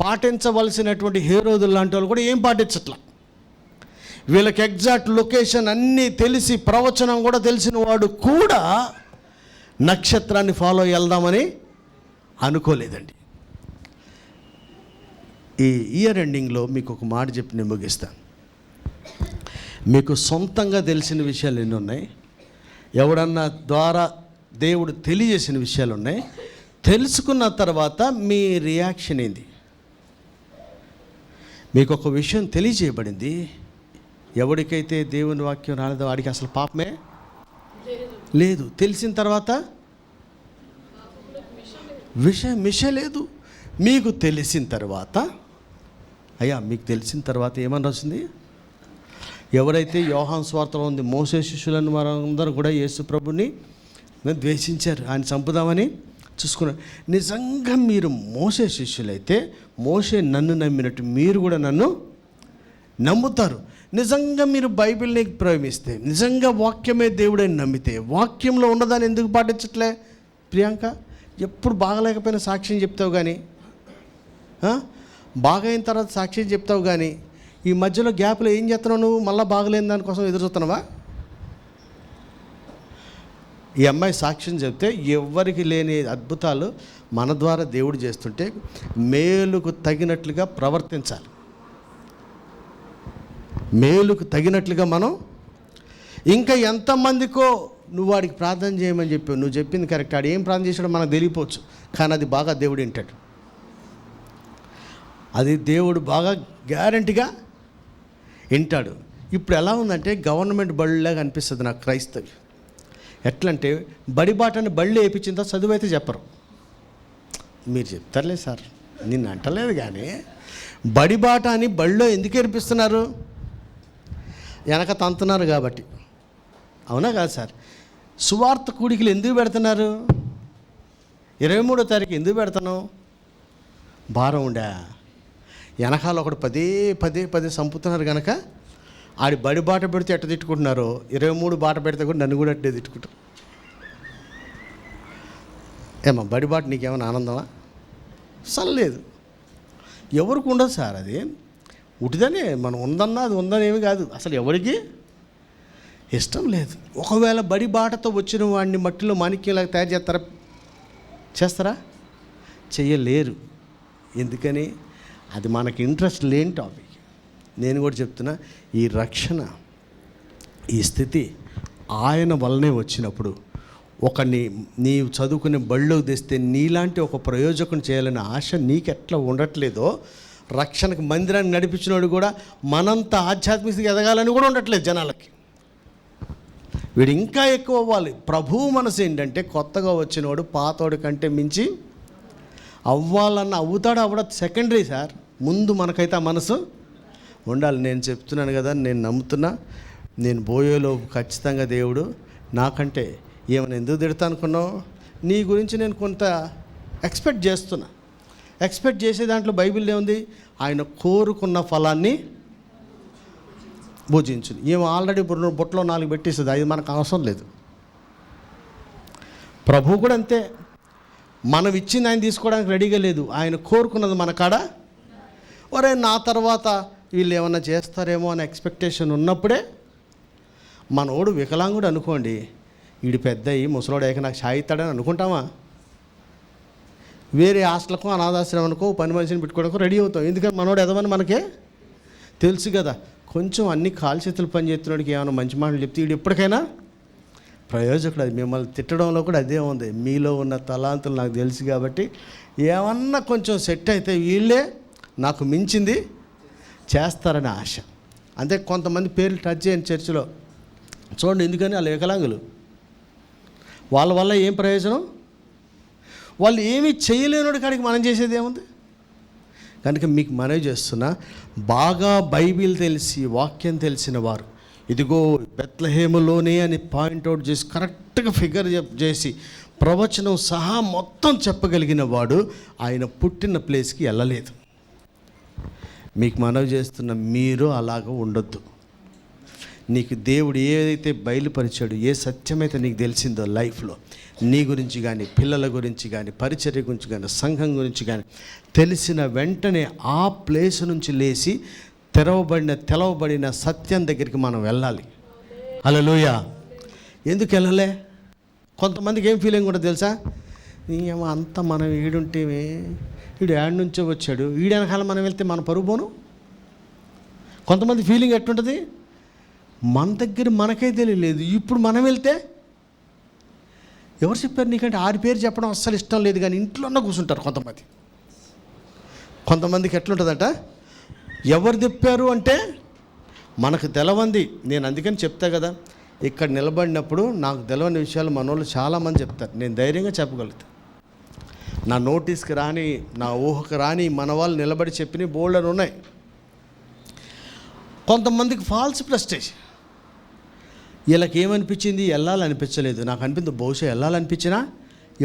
పాటించవలసినటువంటి హేరోదులు లాంటి వాళ్ళు కూడా ఏం పాటించట్లా. వీళ్ళకి ఎగ్జాక్ట్ లొకేషన్ అన్నీ తెలిసి, ప్రవచనం కూడా తెలిసిన వాడు కూడా నక్షత్రాన్ని ఫాలో వెళ్దామని అనుకోలేదండి. ఈ ఇయర్ ఎండింగ్లో మీకు ఒక మాట చెప్పి నేను ముగిస్తాను. మీకు సొంతంగా తెలిసిన విషయాలు ఎన్ని ఉన్నాయి, ఎవడన్నా ద్వారా దేవుడు తెలియజేసిన విషయాలు ఉన్నాయి. తెలుసుకున్న తర్వాత మీ రియాక్షన్ ఏంది? మీకు ఒక విషయం తెలియజేయబడింది, ఎవరికైతే దేవుని వాక్యం రాలేదో వాడికి అసలు పాపమే లేదు. తెలిసిన తర్వాత మిష లేదు. మీకు తెలిసిన తర్వాత, అయ్యా మీకు తెలిసిన తర్వాత ఏమని రాసింది? ఎవరైతే యోహాను సువార్తలో ఉంది, మోసే శిష్యులను వారందరూ కూడా యేసు ప్రభుని ద్వేషించారు, ఆయన చంపుదామని చూసుకున్నారు. నిజంగా మీరు మోసే శిష్యులైతే, మోసే నన్ను నమ్మినట్టు మీరు కూడా నన్ను నమ్ముతారు. నిజంగా మీరు బైబిల్ని ప్రేమిస్తే, నిజంగా వాక్యమే దేవుడని నమ్మితే, వాక్యంలో ఉన్నదాన్ని ఎందుకు పాటించట్లే? ప్రియాంక, ఎప్పుడు బాగలేకపోయినా సాక్ష్యం చెప్తావు కానీ, బాగా అయిన తర్వాత సాక్ష్యం చెప్తావు కానీ, ఈ మధ్యలో గ్యాప్లో ఏం చేస్తున్నావు నువ్వు? మళ్ళీ బాగలేని దానికోసం ఎదురు చూస్తున్నావా? ఈ అమ్మాయి సాక్ష్యం చెప్తే ఎవ్వరికి లేని అద్భుతాలు మన ద్వారా దేవుడు చేస్తుంటే మేలుకు తగినట్లుగా ప్రవర్తించాలి. మేలుకు తగినట్లుగా మనం ఇంకా ఎంతమందికో నువ్వు వాడికి ప్రార్థన చేయమని చెప్పావు, నువ్వు చెప్పింది కరెక్ట్, ఆడు ఏం ప్రార్థన చేసాడో మనకు తెలియపోవచ్చు, కానీ అది బాగా దేవుడు వింటాడు. అది దేవుడు బాగా గ్యారంటీగా వింటాడు. ఇప్పుడు ఎలా ఉందంటే గవర్నమెంట్ బళ్ళలాగా అనిపిస్తుంది నాకు క్రైస్తవి. ఎట్లంటే బడి బాటని బళ్ళు వేయించిన తర్వాత చదువు అయితే చెప్పరు. మీరు చెప్తారులే సార్, నిన్ను అంటలేదు, కానీ బడి బాట అని బళ్ళో ఎందుకు ఏర్పిస్తున్నారు? వెనక తంతున్నారు కాబట్టి. అవునా కాదు సార్? సువార్త కూడికలు ఎందుకు పెడుతున్నారు? 23వ తారీఖు ఎందుకు పెడుతున్నాం? భారం ఉండా వెనకాల ఒకటి పదే చంపుతున్నారు కనుక ఆడి బడి బాట పెడితే ఎట్ట తిట్టుకుంటున్నారో 23 బాట పెడితే కూడా నన్ను కూడా అట్టే తిట్టుకుంటారు. ఏమా బడి బాట నీకేమైనా ఆనందమా? అసలు లేదు, ఎవరికి ఉండదు సార్. అది ఉటిదనే, మనం ఉందన్నా అది ఉందని ఏమి కాదు, అసలు ఎవరికి ఇష్టం లేదు. ఒకవేళ బడి బాటతో వచ్చిన వాడిని మట్టిలో మాణిక్యంలాగా తయారు చేస్తారా? చెయ్యలేరు. ఎందుకని? అది మనకి ఇంట్రెస్ట్ లేని టాపిక్. నేను కూడా చెప్తున్నా, ఈ రక్షణ, ఈ స్థితి ఆయన వల్లనే వచ్చినప్పుడు నీవు చదువుకునే బళ్ళోకి తెస్తే నీలాంటి ఒక ప్రయోజకుని చేయాలనే ఆశ నీకెట్లా ఉండట్లేదో, రక్షణకు మందిరాన్ని నడిపించినోడు కూడా మనంత ఆధ్యాత్మికంగా ఎదగాలని కూడా ఉండట్లేదు జనాలకి. వీడు ఇంకా ఎక్కువ అవ్వాలి. ప్రభువు మనసు ఏంటంటే కొత్తగా వచ్చినవాడు పాతోడి కంటే మించి అవ్వాలన్న అవుతాడు అవ్వడం సెకండరీ సార్. ముందు మనకైతే ఆ మనసు ఉండాలి. నేను చెప్తున్నాను కదా, నేను నమ్ముతున్నా, నేను బోయేలో ఖచ్చితంగా దేవుడు నాకంటే ఏమైనా ఎందుకు తిడతా అనుకున్నావు? నీ గురించి నేను కొంత ఎక్స్పెక్ట్ చేస్తున్నా. ఎక్స్పెక్ట్ చేసే దాంట్లో బైబిల్ ఏముంది? ఆయన కోరుకున్న ఫలాన్ని భుజించు. ఏమో ఆల్రెడీ బుట్టలో 4 పెట్టేస్తుంది, అది మనకు అవసరం లేదు. ప్రభు కూడా అంతే, మనం ఇచ్చింది ఆయన తీసుకోవడానికి రెడీగా లేదు. ఆయన కోరుకున్నది మన కాడ, ఒరే నా తర్వాత వీళ్ళు ఏమన్నా చేస్తారేమో అనే ఎక్స్పెక్టేషన్ ఉన్నప్పుడే. మనోడు వికలాంగుడు అనుకోండి, వీడు పెద్ద ముసలోడు ఏక నాకు సాయిస్తాడని అనుకుంటామా? వేరే హాస్టల్కో అనాథాశ్రమానికో పని మనిషిని పెట్టుకోవడానికి రెడీ అవుతాం. ఎందుకంటే మనోడు ఎదవని మనకే తెలుసు కదా. కొంచెం అన్ని కాలు చేతులు పని చేస్తున్నాడికి ఏమైనా మంచి మాటలు చెప్తే వీడు ఎప్పటికైనా ప్రయోజకుడు. అది మిమ్మల్ని తిట్టడంలో కూడా అదే ఉంది. మీలో ఉన్న తలాంతులు నాకు తెలుసు కాబట్టి ఏమన్నా కొంచెం సెట్ అయితే వీళ్ళే నాకు మించింది చేస్తారని ఆశ. అంతే. కొంతమంది పేర్లు టచ్ చేయని చర్చిలో చూడండి. ఎందుకని? వాళ్ళు వికలాంగులు. వాళ్ళ వల్ల ఏం ప్రయోజనం? వాళ్ళు ఏమీ చేయలేనోడి కాడికి మనం చేసేది ఏముంది? కనుక మీకు మనవి చేస్తున్నా, బాగా బైబిల్ తెలిసి వాక్యం తెలిసిన వారు, ఇదిగో బెత్లెహేములోనే అని పాయింట్అవుట్ చేసి కరెక్ట్గా ఫిగర్ చేసి ప్రవచనం సహా మొత్తం చెప్పగలిగిన వాడు ఆయన పుట్టిన ప్లేస్కి వెళ్ళలేదు. మీకు మనవి చేస్తున్న మీరు అలాగ ఉండొద్దు. నీకు దేవుడు ఏదైతే బయలుపరిచాడు, ఏ సత్యమైతే నీకు తెలిసిందో లైఫ్లో, నీ గురించి కానీ, పిల్లల గురించి కానీ, పరిచర్య గురించి కానీ, సంఘం గురించి కానీ తెలిసిన వెంటనే ఆ ప్లేస్ నుంచి లేచి తెలవబడిన సత్యం దగ్గరికి మనం వెళ్ళాలి. హల్లెలూయా. ఎందుకు వెళ్ళలే? కొంతమందికి ఏం ఫీలింగ్ కూడా తెలుసా? ఏమో అంతా మనం ఈడుంటేమే, వీడు యాడ్ నుంచో వచ్చాడు, వీడి వెనకాల మనం వెళ్తే మన పరుగు పోను. కొంతమంది ఫీలింగ్ ఎట్టుంటుంది? మన దగ్గర మనకే తెలియలేదు, ఇప్పుడు మనం వెళ్తే ఎవరు చెప్పారు నీకంటే? 6 పేరు చెప్పడం అస్సలు ఇష్టం లేదు, కానీ ఇంట్లోనే కూర్చుంటారు కొంతమందికి ఎట్లుంటుందట, ఎవరు చెప్పారు అంటే మనకు తెలవంది. నేను అందుకని చెప్తా కదా, ఇక్కడ నిలబడినప్పుడు నాకు తెలవని విషయాలు మనోళ్ళు చాలామంది చెప్తారు. నేను ధైర్యంగా చెప్పగలుగుతాను. నా నోటీస్కి రాని, నా ఊహకు రాని మన వాళ్ళు నిలబడి చెప్పిన బోల్డర్ ఉన్నాయి. కొంతమందికి ఫాల్స్ ప్రెస్టేజ్. వీళ్ళకి ఏమనిపించింది? వెళ్ళాలనిపించలేదు. నాకు అనిపించింది బహుశా వెళ్ళాలనిపించినా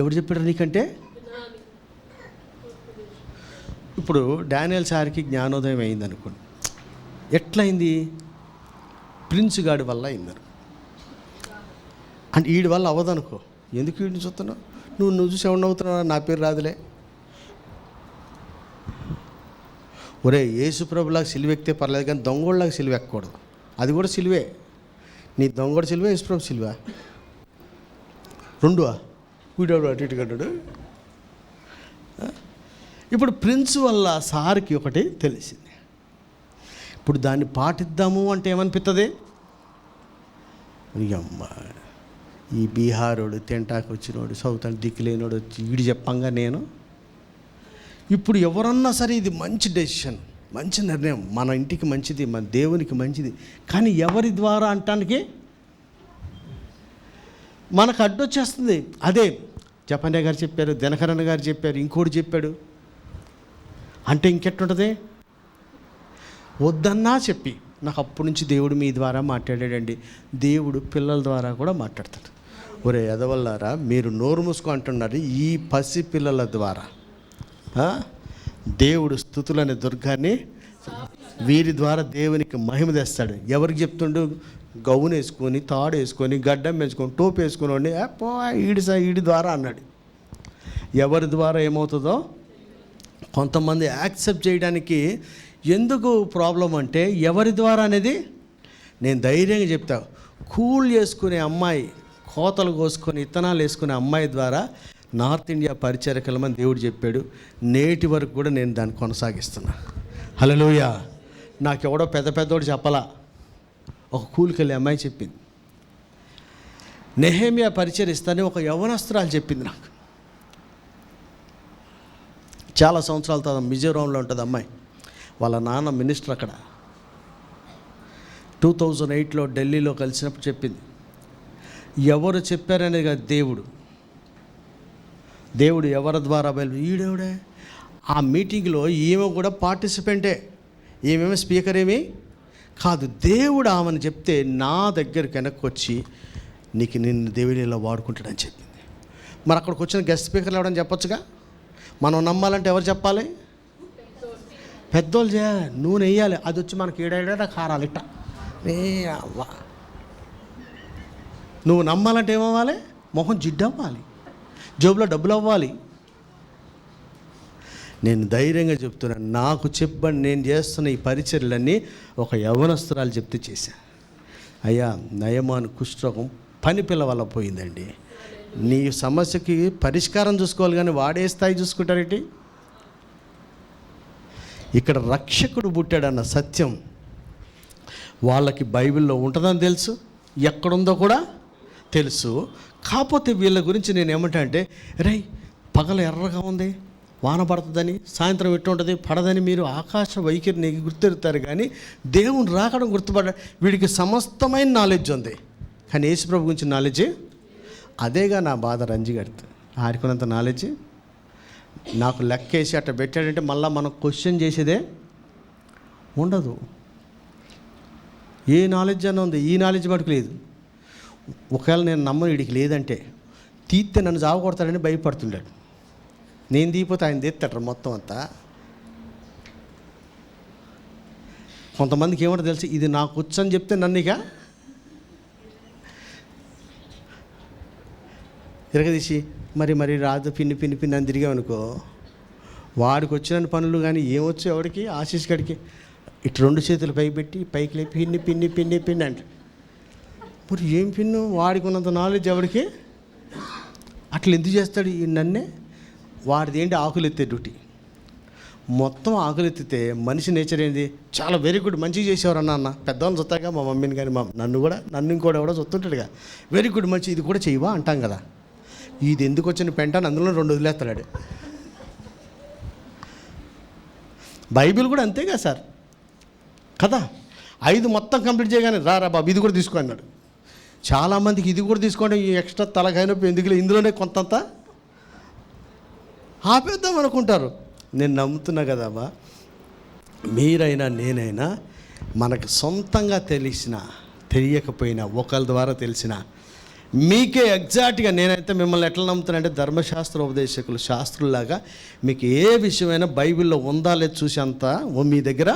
ఎవరు చెప్పారు నీకంటే? ఇప్పుడు డానియల్ సార్కి జ్ఞానోదయం అయింది అనుకోండి. ఎట్లయింది? ప్రిన్స్ గాడి వల్ల అయిందను. అంటే వీడి వల్ల అవ్వదనుకో. ఎందుకు వీడిని చూస్తున్నావు? నువ్వు చూసి ఎవరిని అవుతున్నావు? నా పేరు రాదులే. ఒరే, యేసుప్రభులాగా సిలువ ఎక్కితే పర్లేదు, కానీ దొంగోళ్ళలాగా సిలువ ఎక్కకూడదు. అది కూడా సిలువే. నీ దొంగోడు సిలువ, యేసుప్రభు సిలువ, రెండువా? వీడోడు అటు ఇటు కట్టాడు. ఇప్పుడు ప్రిన్స్ వల్ల సార్కి ఒకటి తెలిసింది. ఇప్పుడు దాన్ని పాటిద్దాము అంటే ఏమనిపిస్తుంది? అమ్మ, ఈ బీహారోడు, తింటాకు వచ్చినోడు, సౌత్ అని దిక్కులేనోడు వచ్చి వీడు చెప్పంగా నేను ఇప్పుడు ఎవరన్నా సరే ఇది మంచి డెసిషన్, మంచి నిర్ణయం, మన ఇంటికి మంచిది, మన దేవునికి మంచిది. కానీ ఎవరి ద్వారా అంటానికి మనకు అడ్డొచ్చేస్తుంది. అదే జపన్య గారు చెప్పారు, దినకరణ గారు చెప్పారు, ఇంకోటి చెప్పాడు అంటే ఇంకెట్టుంటుంది. వద్దన్నా చెప్పి నాకు అప్పటి నుంచి దేవుడు మీ ద్వారా మాట్లాడాడండి. దేవుడు పిల్లల ద్వారా కూడా మాట్లాడతాడు. ఒరే ఎదవల్లారా, మీరు నోరు మూసుకో అంటున్నారు. ఈ పసి పిల్లల ద్వారా దేవుడు స్తుతులనే దుర్గాన్ని వీరి ద్వారా దేవునికి మహిమ తెస్తాడు. ఎవరికి చెప్తుండు? గౌను వేసుకొని, తాడు వేసుకొని, గడ్డం వేసుకొని, టోపు వేసుకొని పో ఈడి ద్వారా అన్నాడు. ఎవరి ద్వారా ఏమవుతుందో కొంతమంది యాక్సెప్ట్ చేయడానికి ఎందుకు ప్రాబ్లం అంటే ఎవరి ద్వారా అనేది నేను ధైర్యంగా చెప్తా. కూల్ చేసుకునే అమ్మాయి, కోతలు కోసుకొని ఇత్తనాలు వేసుకునే అమ్మాయి ద్వారా నార్త్ ఇండియా పరిచారకులమని దేవుడు చెప్పాడు. నేటి వరకు కూడా నేను దాన్ని కొనసాగిస్తున్నా. హల్లెలూయా. నాకెవడో పెద్దోడు చెప్పలా, ఒక కూలికెళ్ళే అమ్మాయి చెప్పింది. నెహెమియా పరిచరిస్తానే ఒక యవ్వనస్తురాలు చెప్పింది నాకు. చాలా సంవత్సరాల తర్వాత మిజోరాంలో ఉంటుంది అమ్మాయి. వాళ్ళ నాన్న మినిస్టర్ అక్కడ. 2008లో ఢిల్లీలో కలిసినప్పుడు చెప్పింది. ఎవరు చెప్పారనేది కాదు, దేవుడు ఎవరి ద్వారా ఈడెవడే. ఆ మీటింగ్లో ఈమె కూడా పార్టిసిపెంటే, ఏమేమో స్పీకర్ ఏమీ కాదు. దేవుడు ఆమెను చెప్తే నా దగ్గరికి వెనక్కి వచ్చి నిన్ను దేవుడు ఇలా వాడుకుంటాడని చెప్పింది. మరి అక్కడికి వచ్చిన గెస్ట్ స్పీకర్లు ఎవడని చెప్పొచ్చుగా. మనం నమ్మాలంటే ఎవరు చెప్పాలి? పెద్దోళ్ళు చేయాలి, నూనె వేయాలి. అది వచ్చి మనకి ఏడాడ కారాలి ఇట్ట. అవ్వ, నువ్వు నమ్మాలంటే ఏమవ్వాలి? మొహం జిడ్డు అవ్వాలి, జోబులో డబ్బులు అవ్వాలి. నేను ధైర్యంగా చెప్తున్నాను, నాకు చెప్పండి, నేను చేస్తున్న ఈ పరిచర్యలన్నీ ఒక యవ్వనస్తురాలు చెప్తే చేశాను. అయ్యా, నయమాను కుష్ఠరోగం పని పిల్ల వల్ల పోయిందండి. నీ సమస్యకి పరిష్కారం చూసుకోవాలి, కానీ వాడే స్థాయి చూసుకుంటారేంటి? ఇక్కడ రక్షకుడు పుట్టాడన్న సత్యం వాళ్ళకి బైబిల్లో ఉంటుందని తెలుసు, ఎక్కడుందో కూడా తెలుసు. కాకపోతే వీళ్ళ గురించి నేను ఏమంటా అంటే, పగల ఎర్రగా ఉంది, వాన పడుతుందని, సాయంత్రం ఎట్టు ఉంటుంది పడదని మీరు ఆకాశ వైఖరిని గుర్తెరుతారు, కానీ దేవుని రాకడం గుర్తుపడ. వీడికి సమస్తమైన నాలెడ్జ్ ఉంది, కానీ యేసుప్రభు గురించి నాలెడ్జ్ అదేగా నా బాధ. రంజిగాడితో ఆడుకున్నంత నాలెడ్జ్ నాకు లెక్కేసి అట్లా పెట్టాడంటే మళ్ళీ మనం క్వశ్చన్ చేసేదే ఉండదు. ఏ నాలెడ్జ్ అన్న ఉంది, ఈ నాలెడ్జ్ మటుకు లేదు. ఒకవేళ నేను నమ్మను వీడికి లేదంటే తీస్తే నన్ను జావకొడతాడని భయపడుతుంటాడు. నేను తీపోతే ఆయన తీస్తాడు మొత్తం అంతా. కొంతమందికి ఏమంటే తెలుసు, ఇది నాకు వచ్చని చెప్తే నన్ను ఇక ఇరగదీసి మరి రాదు పిన్ని అని తిరిగామనుకో, వాడికి వచ్చిన పనులు కానీ ఏమొచ్చు ఎవడికి, ఆశీష్ గడికి ఇటు 2 చేతులు పైకి పెట్టి పైకి లేపి పిన్ని అంటే మరి ఏం పిన్ను, వాడికి ఉన్నంత నాలెడ్జ్ ఎవడికి. అట్లా ఎందుకు చేస్తాడు ఈ నన్నే? వాడిది ఏంటి, ఆకులు ఎత్తే డ్యూటీ. మొత్తం ఆకులు ఎత్తితే మనిషి నేచర్ ఏంది, చాలా వెరీ గుడ్, మంచిగా చేసేవారు అన్న. పెద్దవాళ్ళు చూస్తాగా, మా మమ్మీని కానీ నన్ను ఇంకోటి ఎవడో చూస్తుంటాడుగా, వెరీ గుడ్ మంచి, ఇది కూడా చేయవా అంటాం కదా. ఇది ఎందుకు వచ్చిన పెంటాను అందులో 2 వదిలేస్తాడు. బైబిల్ కూడా అంతేగా సార్ కదా. 5 మొత్తం కంప్లీట్ చేయగానే రా బాబు ఇది కూడా తీసుకో అన్నాడు. చాలామందికి ఇది కూడా తీసుకోండి, ఈ ఎక్స్ట్రా తలకాయనొప్పి ఎందుకు, ఇందులోనే కొంతంత ఆపేద్దాం అనుకుంటారు. నేను నమ్ముతున్నా కదమ్మా, మీరైనా నేనైనా మనకు సొంతంగా తెలియకపోయినా ఒకళ్ళ ద్వారా తెలిసిన మీకే ఎగ్జాక్ట్గా నేనైతే మిమ్మల్ని ఎట్లా నమ్ముతానంటే, ధర్మశాస్త్ర ఉపదేశకులు శాస్త్రులాగా మీకు ఏ విషయమైనా బైబిల్లో ఉందా లేదు చూసి అంత మీ దగ్గర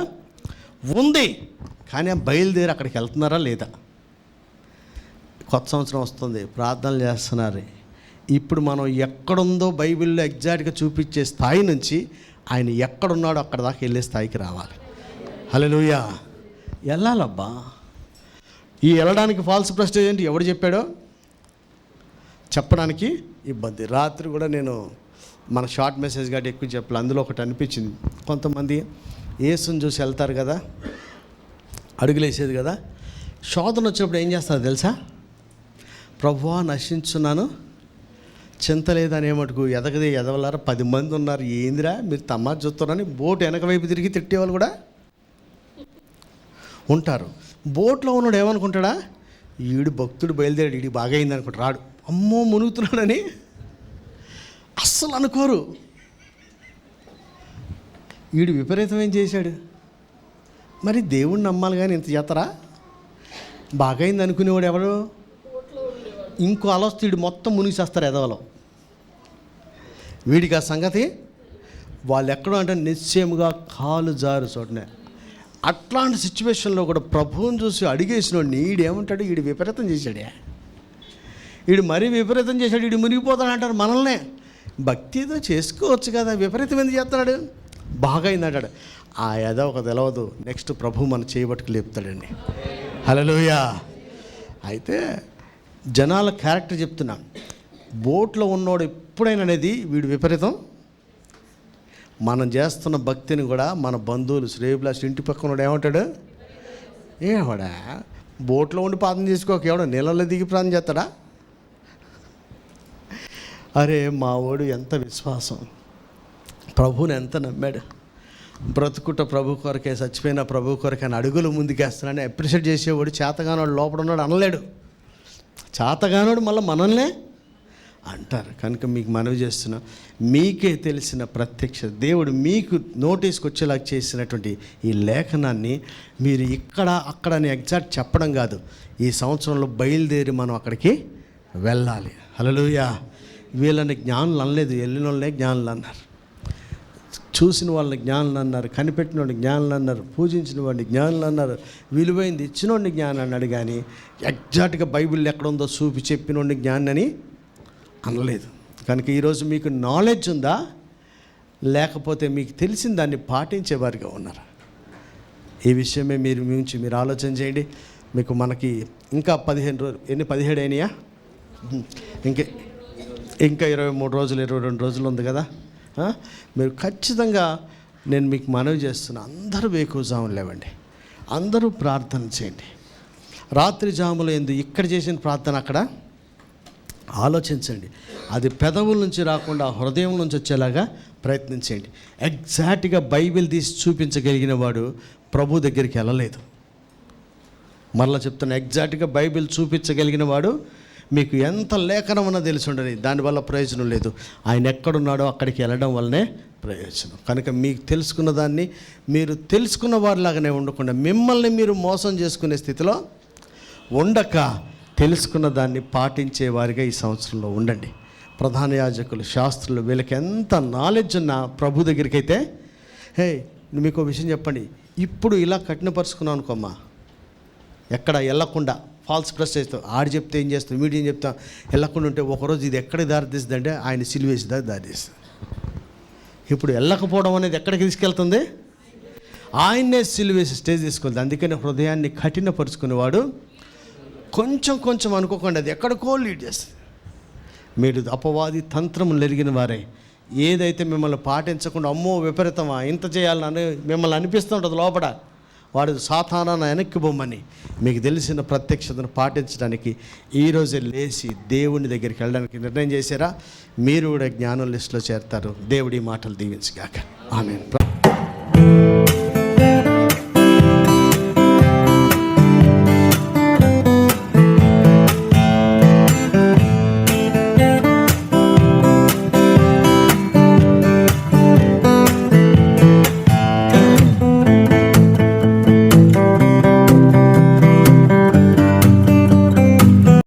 ఉంది. కానీ బయలుదేరి అక్కడికి వెళ్తున్నారా లేదా? కొత్త సంవత్సరం వస్తుంది, ప్రార్థనలు చేస్తున్నారు. ఇప్పుడు మనం ఎక్కడుందో బైబిల్లో ఎగ్జాక్ట్గా చూపించే స్థాయి నుంచి ఆయన ఎక్కడున్నాడో అక్కడ దాకా వెళ్ళే స్థాయికి రావాలి. హల్లెలూయా. వెళ్ళాలబ్బా. ఈ వెళ్ళడానికి ఫాల్స్ ప్రెస్టేజ్ ఏంటి, ఎవడు చెప్పాడో చెప్పడానికి ఇబ్బంది. రాత్రి కూడా నేను మన షార్ట్ మెసేజ్ కాబట్టి ఎక్కువ చెప్పాలి, అందులో ఒకటి అనిపించింది. కొంతమంది యేసుని చూసి వెళ్తారు కదా, అడుగులేసేది కదా, శోధన వచ్చినప్పుడు ఏం చేస్తారు తెలుసా? ప్రభువా నశించున్నాను చింత లేదని ఏమటుకు ఎదగదే ఎదవలారా 10 మంది ఉన్నారు, ఏందిరా మీరు తమాషా చూస్తున్నారని బోట్ వెనక వైపు తిరిగి తిట్టేవాళ్ళు కూడా ఉంటారు. బోట్లో ఉన్నాడు ఏమనుకుంటాడా, ఈడు భక్తుడు బయలుదేరాడు, ఈడు బాగా అయింది అనుకుంటా, రాడు, అమ్మో మునుగుతున్నాడని అస్సలు అనుకోరు. వీడు విపరీతం ఏం చేశాడు, మరి దేవుణ్ణి నమ్మాలి కానీ ఇంత చేతరా, బాగా అయింది అనుకునేవాడు ఎవరు, ఇంకో ఆలోచన వీడు మొత్తం మునిగిసేస్తారు ఎదవలో. వీడికి ఆ సంగతి వాళ్ళు ఎక్కడో అంటే నిశ్చయముగా కాలు జారు చోటనే. అట్లాంటి సిచ్యువేషన్లో కూడా ప్రభువుని చూసి అడిగేసిన వాడిని ఈడేమంటాడు, వీడు విపరీతం చేశాడే, వీడు మరీ విపరీతం చేశాడు, వీడు మునిగిపోతాడు అంటారు మనల్నే. భక్తి ఏదో చేసుకోవచ్చు కదా, విపరీతం ఎందుకు చేస్తున్నాడు, బాగా అయిందంటాడు. ఆ ఏదో ఒక తెలవదు, నెక్స్ట్ ప్రభు మన చేయబట్టుకు లేపుతాడండి. హల్లెలూయా. అయితే జనాల క్యారెక్టర్ చెప్తున్నా, బోట్లో ఉన్నోడు ఎప్పుడైనా అనేది వీడు విపరీతం. మనం చేస్తున్న భక్తిని కూడా మన బంధువులు శ్రేయభిలాషులు ఇంటి పక్కన ఏమంటాడు, ఏవాడా బోట్లో ఉండి ప్రార్థన చేసుకోక ఎవడో నీళ్ళలో దిగి ప్రార్థన చేస్తాడా, అరే మా వాడు ఎంత విశ్వాసం, ప్రభువుని ఎంత నమ్మాడు, బ్రతుకుట ప్రభు కొరకే, చచ్చిపోయిన ప్రభు కొరకే అని అడుగులు ముందుకేస్తున్నాడని అప్రిషియేట్ చేసేవాడు. చేతగానోడు లోపల ఉన్నాడు అనలేడు, చేతగానోడు మళ్ళీ మనల్నే అంటారు. కనుక మీకు మనవి చేస్తున్నా, మీకే తెలిసిన ప్రత్యక్ష దేవుడు మీకు నోటీస్కి వచ్చేలాగా చేసినటువంటి ఈ లేఖనాన్ని మీరు ఇక్కడ అక్కడ అని ఎగ్జాక్ట్ చెప్పడం కాదు, ఈ సంవత్సరంలో బయలుదేరి మనం అక్కడికి వెళ్ళాలి. హల్లెలూయా. వీళ్ళని జ్ఞానులు అనలేదు, వెళ్ళిన వాళ్ళనే జ్ఞానులు అన్నారు, చూసిన వాళ్ళని జ్ఞానులు అన్నారు, కనిపెట్టిన వాడిని జ్ఞానులు అన్నారు, పూజించిన వాడిని జ్ఞానులు అన్నారు, విలువైంది ఇచ్చిన వాడిని జ్ఞానం అన్నాడు. కానీ ఎగ్జాక్ట్గా బైబిల్ ఎక్కడ ఉందో చూపి చెప్పిన వాడిని జ్ఞానం అని అనలేదు. కనుక ఈరోజు మీకు నాలెడ్జ్ ఉందా, లేకపోతే మీకు తెలిసిన దాన్ని పాటించేవారిగా ఉన్నారా, ఈ విషయమే మీరు ఆలోచన చేయండి. మీకు మనకి ఇంకా 15 రోజులు, ఎన్ని 17 అయినాయా, ఇంకా 23 రోజులు 22 రోజులు ఉంది కదా. మీరు ఖచ్చితంగా నేను మీకు మనవి చేస్తున్నా, అందరూ వేకువజామున లేవండి, అందరూ ప్రార్థన చేయండి. రాత్రి జాములు ఎందుకు ఇక్కడ చేసిన ప్రార్థన అక్కడ ఆలోచించండి, అది పెదవుల నుంచి రాకుండా హృదయం నుంచి వచ్చేలాగా ప్రయత్నించండి. ఎగ్జాక్ట్గా బైబిల్ తీసి చూపించగలిగిన వాడు ప్రభు దగ్గరికి వెళ్ళలేదు. మరలా చెప్తున్నా, ఎగ్జాక్ట్గా బైబిల్ చూపించగలిగిన వాడు మీకు ఎంత లేఖనం అన్నా తెలిసి ఉండని, దానివల్ల ప్రయోజనం లేదు. ఆయన ఎక్కడున్నాడో అక్కడికి వెళ్ళడం వల్లనే ప్రయోజనం. కనుక మీకు తెలుసుకున్న దాన్ని మీరు తెలుసుకున్న వారిలాగానే ఉండకుండా మిమ్మల్ని మీరు మోసం చేసుకునే స్థితిలో ఉండక తెలుసుకున్న దాన్ని పాటించే వారిగా ఈ సంవత్సరంలో ఉండండి. ప్రధాన యాజకులు, శాస్త్రులు, వీళ్ళకి ఎంత నాలెడ్జ్ ఉన్నా ప్రభు దగ్గరికి అయితే, హే మీకు ఒక విషయం చెప్పండి, ఇప్పుడు ఇలా కఠినపరుచుకున్నాం అనుకోమ్మా, ఎక్కడ వెళ్ళకుండా ఫాల్స్ ప్రెస్ చేస్తాం, ఆడు చెప్తే ఏం చేస్తాం, వీడు ఏం చెప్తాం, వెళ్ళకుండా ఉంటే ఒకరోజు ఇది ఎక్కడికి దారితీస్తుంది అంటే ఆయన సిలువేసి దారితీస్తుంది. ఇప్పుడు వెళ్ళకపోవడం అనేది ఎక్కడికి తీసుకెళ్తుంది, ఆయన్నే సిలువేసి స్టేజ్ తీసుకెళ్తుంది. అందుకని హృదయాన్ని కఠినపరుచుకునేవాడు కొంచెం అనుకోకుండా అది ఎక్కడికో లీడ్ చేస్తుంది. మీరు అపవాది తంత్రములు ఎరిగిన వారే, ఏదైతే మిమ్మల్ని పాటించకుండా అమ్మో విపరీతమా ఇంత చేయాలని మిమ్మల్ని అనిపిస్తూ ఉంటుంది లోపల, వాడు సాతానాన్ని వెనక్కి బొమ్మని మీకు తెలిసిన ప్రత్యక్షతను పాటించడానికి ఈరోజే లేచి దేవుని దగ్గరికి వెళ్ళడానికి నిర్ణయం చేశారా, మీరు కూడా జ్ఞానం లిస్టులో చేరతారు. దేవుడి మాటలు దీవించగాక. ఆమేన్.